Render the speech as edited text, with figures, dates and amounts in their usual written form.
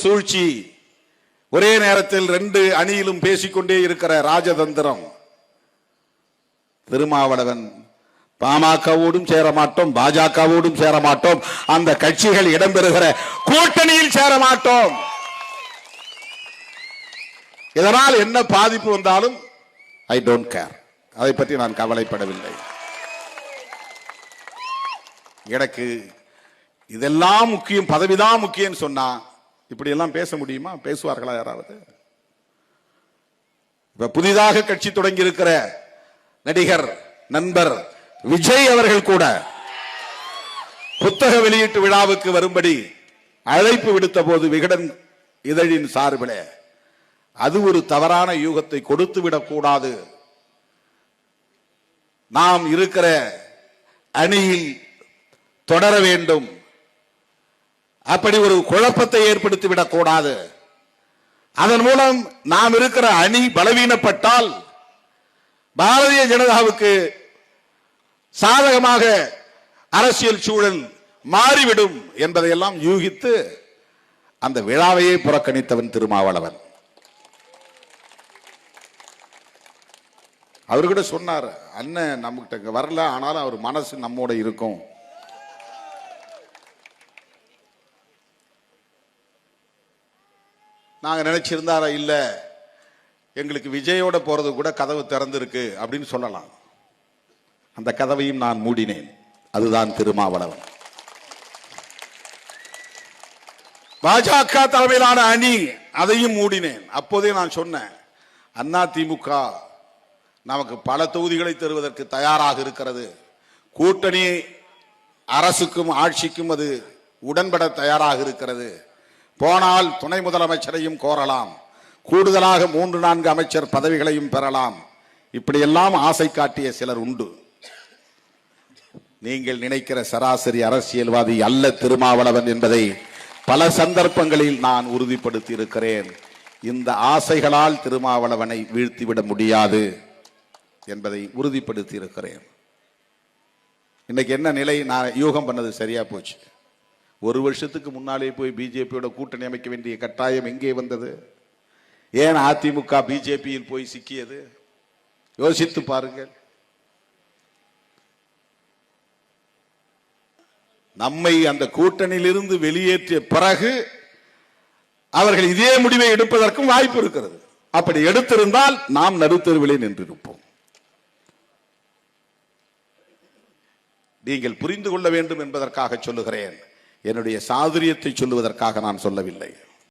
சூழ்ச்சி, ஒரே நேரத்தில் 2 அணியிலும் பேசிக்கொண்டே இருக்கிற ராஜதந்திரம். திருமாவளவன் பாமகவோடும் சேரமாட்டோம், பாஜகவோடும் சேரமாட்டோம், அந்த கட்சிகள் இடம்பெறுகிற கூட்டணியில் சேரமாட்டோம். இதனால் என்ன பாதிப்பு வந்தாலும் ஐ டோன்ட் கேர், அதை பற்றி நான் கவலைப்படவில்லை. எனக்கு இதெல்லாம் முக்கியம், பதவிதான் முக்கியம் சொன்னா இப்படி எல்லாம் பேச முடியுமா? பேசுவார்களா யாராவது? இப்ப புதிதாக கட்சி தொடங்கி இருக்கிற நடிகர் நண்பர் விஜய் அவர்கள் கூட புத்தக வெளியீட்டு விழாவுக்கு வரும்படி அழைப்பு விடுத்த போது விகடன் இதழின் சார்பில் அது ஒரு தவறான யூகத்தை கொடுத்து விடக்கூடாது, நாம் இருக்கிற அணியில் தொடர வேண்டும், அப்படி ஒரு குழப்பத்தை ஏற்படுத்திவிடக் கூடாது, அதன் மூலம் நாம் இருக்கிற அணி பலவீனப்பட்டால் பாரதிய ஜனதாவுக்கு சாதகமாக அரசியல் சூழல் மாறிவிடும் என்பதையெல்லாம் யூகித்து அந்த விழாவையே புறக்கணித்தவன் திருமாவளவன். அவரு கூட சொன்னார், அண்ணன் நம்மகிட்ட வரல, ஆனாலும் அவர் மனசு நம்மோட இருக்கும். நாங்க நினைச்சிருந்தாரா இல்ல எங்களுக்கு விஜயோட போறது கூட கதவு திறந்திருக்கு அப்படின்னு சொல்லலாம். அந்த கதவையும் நான் மூடினேன். அதுதான் திருமாவளவன். பாஜக தலைமையிலான அணி, அதையும் மூடினேன். அப்போதே நான் சொன்னேன், அதிமுக நமக்கு பல தொகுதிகளை தருவதற்கு தயாராக இருக்கிறது, கூட்டணி அரசுக்கும் ஆட்சிக்கும் அது உடன்பட தயாராக இருக்கிறது, போனால் துணை முதலமைச்சரையும் கோரலாம், கூடுதலாக 3-4 அமைச்சர் பதவிகளையும் பெறலாம், இப்படியெல்லாம் ஆசை காட்டிய சிலர் உண்டு. நீங்கள் நினைக்கிற சராசரி அரசியல்வாதி அல்ல திருமாவளவன் என்பதை பல சந்தர்ப்பங்களில் நான் உறுதிப்படுத்தி இருக்கிறேன். இந்த ஆசைகளால் திருமாவளவனை வீழ்த்திவிட முடியாது என்பதை உறுதிப்படுத்தி இருக்கிறேன். இன்னைக்கு என்ன நிலை? நான் யூகம் பண்ணது சரியா போச்சு. 1 வருஷத்துக்கு முன்னாலே போய் பிஜேபியோட கூட்டணி அமைக்க வேண்டிய கட்டாயம் எங்கே வந்தது? ஏன் அதிமுக பிஜேபியில் போய் சிக்கியது? யோசித்து பாருங்கள். நம்மை அந்த கூட்டணியிலிருந்து வெளியேற்றிய பிறகு அவர்கள் இதே முடிவை எடுப்பதற்கும் வாய்ப்பு இருக்கிறது. அப்படி எடுத்திருந்தால் நாம் நடுத்தருவிலே நின்றிருப்போம். நீங்கள் புரிந்து கொள்ள வேண்டும் என்பதற்காக சொல்லுகிறேன், என்னுடைய சாதுரியத்தை சொல்லுவதற்காக நான் சொல்லவில்லை.